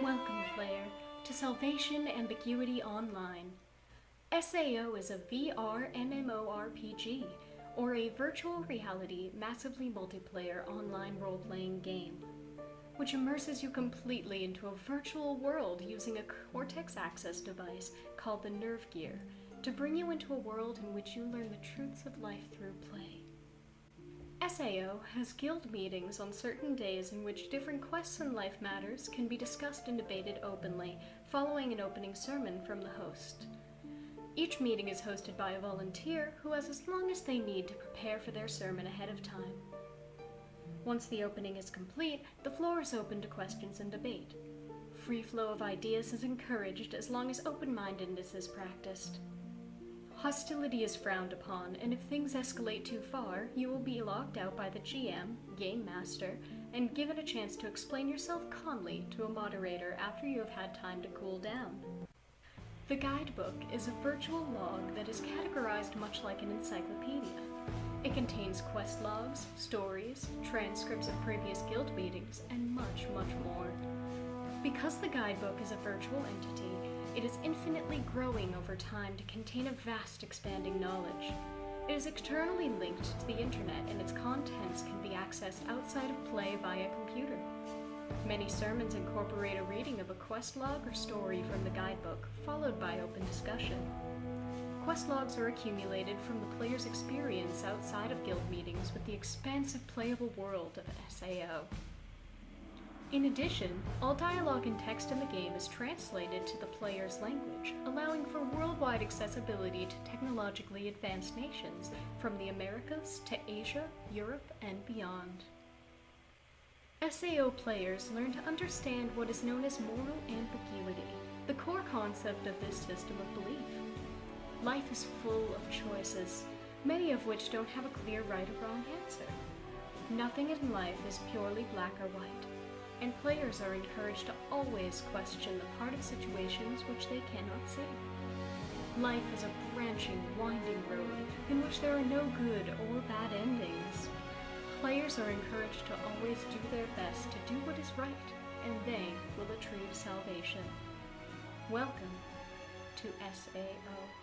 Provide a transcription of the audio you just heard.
Welcome, player, to Salvation Ambiguity Online. SAO is a VRMMORPG, or a virtual reality, massively multiplayer online role-playing game, which immerses you completely into a virtual world using a cortex access device called the Nervegear to bring you into a world in which you learn the truths of life through play. SAO has guild meetings on certain days in which different quests and life matters can be discussed and debated openly, following an opening sermon from the host. Each meeting is hosted by a volunteer who has as long as they need to prepare for their sermon ahead of time. Once the opening is complete, the floor is open to questions and debate. Free flow of ideas is encouraged as long as open-mindedness is practiced. Hostility is frowned upon, and if things escalate too far, you will be locked out by the GM, Game Master, and given a chance to explain yourself calmly to a moderator after you have had time to cool down. The guidebook is a virtual log that is categorized much like an encyclopedia. It contains quest logs, stories, transcripts of previous guild meetings, and much, much more. Because the guidebook is a virtual entity, it is infinitely growing over time to contain a vast expanding knowledge. It is externally linked to the internet, and its contents can be accessed outside of play via computer. Many sermons incorporate a reading of a quest log or story from the guidebook, followed by open discussion. Quest logs are accumulated from the player's experience outside of guild meetings with the expansive playable world of SAO. In addition, all dialogue and text in the game is translated to the player's language, allowing for worldwide accessibility to technologically advanced nations, from the Americas to Asia, Europe, and beyond. SAO players learn to understand what is known as moral ambiguity, the core concept of this system of belief. Life is full of choices, many of which don't have a clear right or wrong answer. Nothing in life is purely black or white, and players are encouraged to always question the part of situations which they cannot see. Life is a branching, winding road in which there are no good or bad endings. Players are encouraged to always do their best to do what is right, and they will achieve salvation. Welcome to SAO.